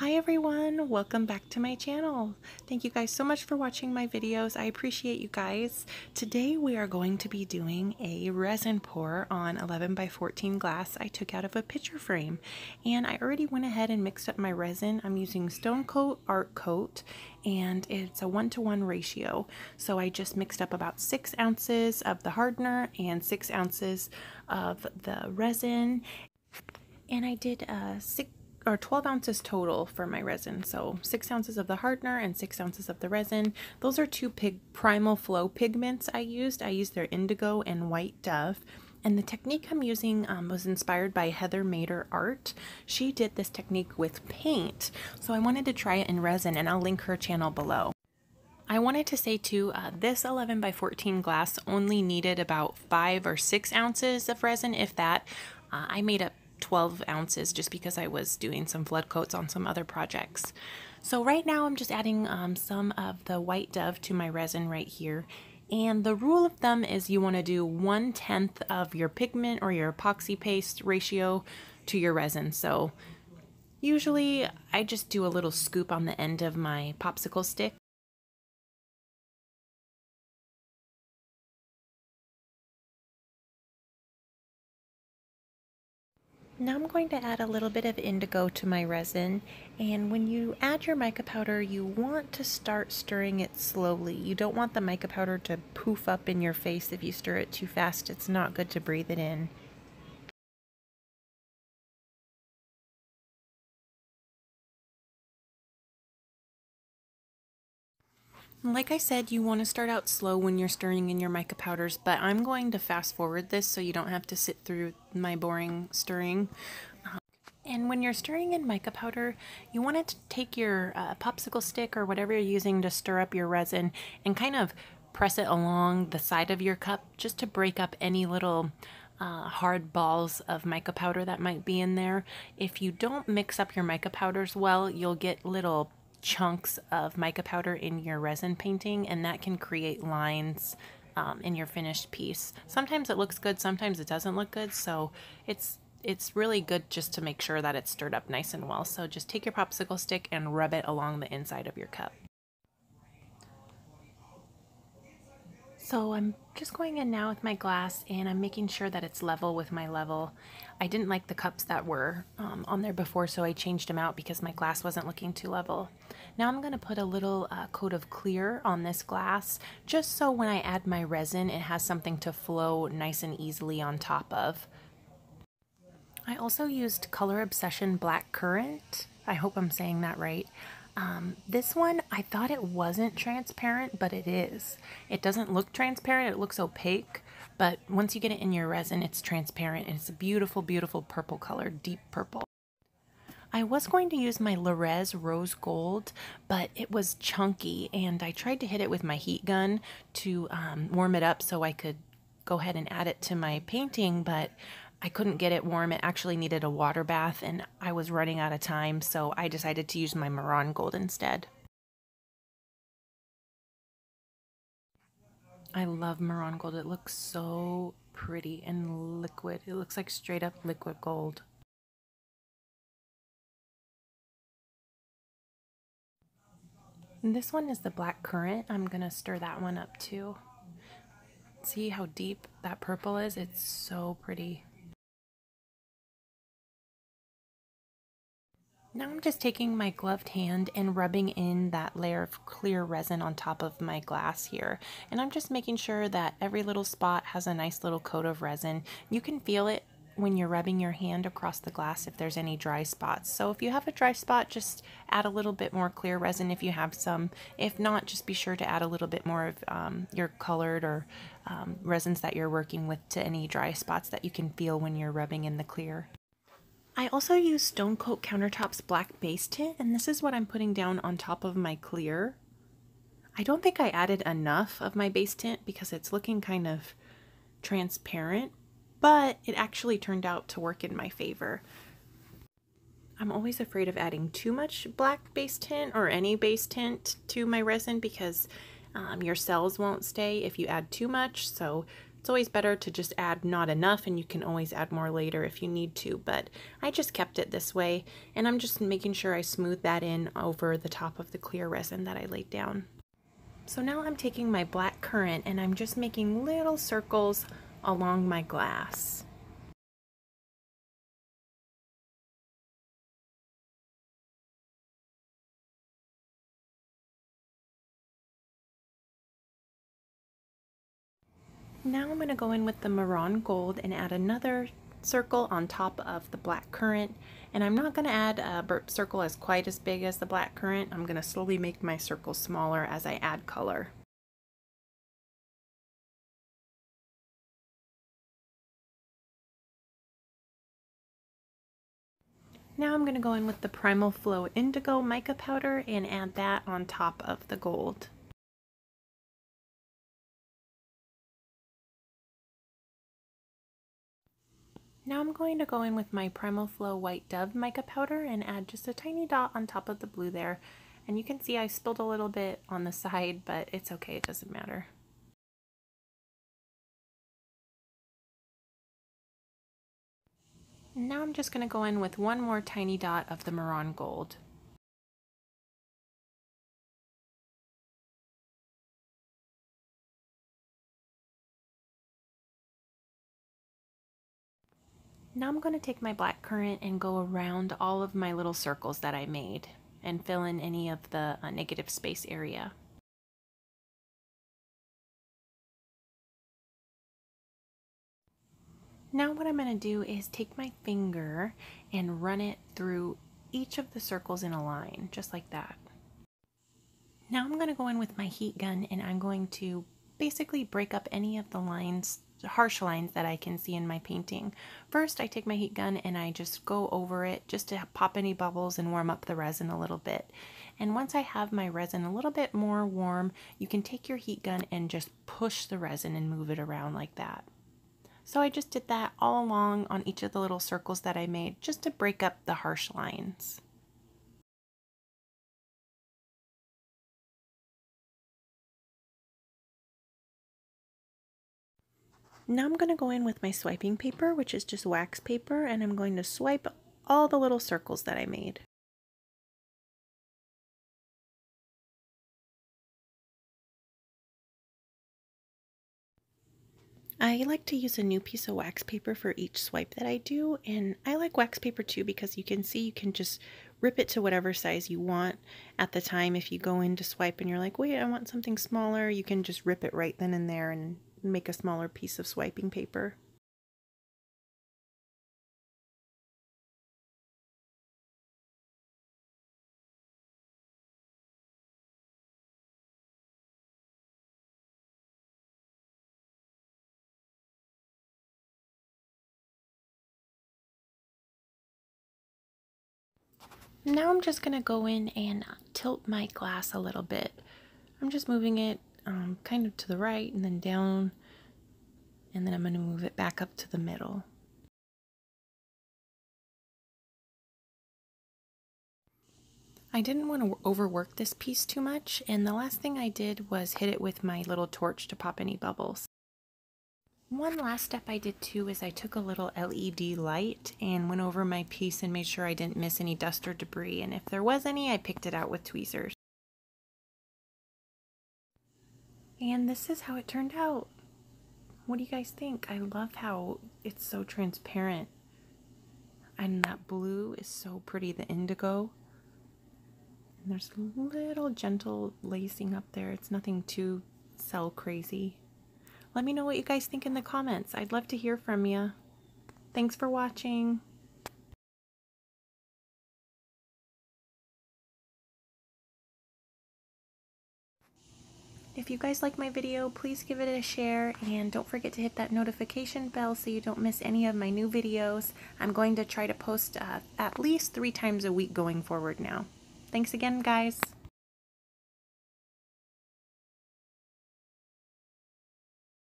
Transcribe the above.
Hi everyone, welcome back to my channel. Thank you guys so much for watching my videos. I appreciate you guys. Today we are going to be doing a resin pour on 11 by 14 glass I took out of a picture frame. And I already went ahead and mixed up my resin. I'm using Stone Coat Art Coat and it's a 1-to-1 ratio. So I just mixed up about 6 ounces of the hardener and 6 ounces of the resin. And I did 12 ounces total for my resin. So 6 ounces of the hardener and 6 ounces of the resin. Those are two Primal Flow pigments I used. I used their Indigo and White Dove. And the technique I'm using was inspired by Heather Mader Art. She did this technique with paint. So I wanted to try it in resin, and I'll link her channel below. I wanted to say too, this 11 by 14 glass only needed about 5 or 6 ounces of resin, if that. I made up 12 ounces just because I was doing some flood coats on some other projects. So right now I'm just adding some of the White Dove to my resin right here. And the rule of thumb is you want to do 1/10 of your pigment or your epoxy paste ratio to your resin. So usually I just do a little scoop on the end of my popsicle stick. Now I'm going to add a little bit of indigo to my resin, and when you add your mica powder, you want to start stirring it slowly. You don't want the mica powder to poof up in your face. If you stir it too fast, it's not good to breathe it in. Like I said, you want to start out slow when you're stirring in your mica powders, but I'm going to fast forward this so you don't have to sit through my boring stirring. And when you're stirring in mica powder, you want to take your popsicle stick or whatever you're using to stir up your resin and kind of press it along the side of your cup just to break up any little hard balls of mica powder that might be in there. If you don't mix up your mica powders well, you'll get little chunks of mica powder in your resin painting, and that can create lines in your finished piece. Sometimes it looks good, sometimes it doesn't look good, so it's really good just to make sure that it's stirred up nice and well. So just take your popsicle stick and rub it along the inside of your cup. So I'm just going in now with my glass and I'm making sure that it's level with my level. I didn't like the cups that were on there before, so I changed them out because my glass wasn't looking too level. Now I'm going to put a little coat of clear on this glass just so when I add my resin it has something to flow nice and easily on top of. I also used Color Obsession Black Currant. I hope I'm saying that right. This one, I thought it wasn't transparent, but it is. It doesn't look transparent, it looks opaque, but once you get it in your resin, it's transparent, and it's a beautiful, beautiful purple color, deep purple. I was going to use my Resin Rose Gold, but it was chunky, and I tried to hit it with my heat gun to warm it up so I could go ahead and add it to my painting, but I couldn't get it warm. It actually needed a water bath and I was running out of time, so I decided to use my Maron Gold instead. I love Maron Gold. It looks so pretty and liquid. It looks like straight up liquid gold. And this one is the Black Currant. I'm gonna stir that one up too. See how deep that purple is? It's so pretty. Now I'm just taking my gloved hand and rubbing in that layer of clear resin on top of my glass here. And I'm just making sure that every little spot has a nice little coat of resin. You can feel it when you're rubbing your hand across the glass if there's any dry spots. So if you have a dry spot, just add a little bit more clear resin if you have some. If not, just be sure to add a little bit more of your colored or resins that you're working with to any dry spots that you can feel when you're rubbing in the clear. I also use Stone Coat Countertop's black base tint, and this is what I'm putting down on top of my clear. I don't think I added enough of my base tint because it's looking kind of transparent, but it actually turned out to work in my favor. I'm always afraid of adding too much black base tint or any base tint to my resin because your cells won't stay if you add too much, so It's always better to just add not enough, and you can always add more later if you need to, but I just kept it this way, and I'm just making sure I smooth that in over the top of the clear resin that I laid down. So now I'm taking my black currant and I'm just making little circles along my glass. Now I'm going to go in with the Marron Gold and add another circle on top of the black currant. And I'm not going to add a circle as quite as big as the black currant. I'm going to slowly make my circles smaller as I add color. Now I'm going to go in with the Primal Flow Indigo mica powder and add that on top of the gold. Now I'm going to go in with my Primal Flow White Dove mica powder and add just a tiny dot on top of the blue there. And you can see I spilled a little bit on the side, but it's okay, it doesn't matter. Now I'm just going to go in with one more tiny dot of the Marron Gold. Now I'm going to take my black currant and go around all of my little circles that I made and fill in any of the negative space area. Now what I'm going to do is take my finger and run it through each of the circles in a line, just like that. Now I'm going to go in with my heat gun and I'm going to basically break up any of the lines, harsh lines that I can see in my painting. First, I take my heat gun and I just go over it just to pop any bubbles and warm up the resin a little bit. And once I have my resin a little bit more warm, you can take your heat gun and just push the resin and move it around like that. So I just did that all along on each of the little circles that I made just to break up the harsh lines. Now I'm going to go in with my swiping paper, which is just wax paper, and I'm going to swipe all the little circles that I made. I like to use a new piece of wax paper for each swipe that I do, and I like wax paper too because you can see you can just rip it to whatever size you want at the time. If you go in to swipe and you're like, wait, I want something smaller, you can just rip it right then and there and make a smaller piece of swiping paper. Now I'm just going to go in and tilt my glass a little bit. I'm just moving it kind of to the right and then down, and then I'm going to move it back up to the middle. I didn't want to overwork this piece too much, and the last thing I did was hit it with my little torch to pop any bubbles. One last step I did too is I took a little LED light and went over my piece and made sure I didn't miss any dust or debris, and if there was any, I picked it out with tweezers. And this is how it turned out. What do you guys think? I love how it's so transparent. And that blue is so pretty, the indigo. And there's little gentle lacing up there. It's nothing too cell crazy. Let me know what you guys think in the comments. I'd love to hear from you. Thanks for watching. If you guys like my video, please give it a share and don't forget to hit that notification bell so you don't miss any of my new videos. I'm going to try to post at least 3 times a week going forward now. Thanks again, guys.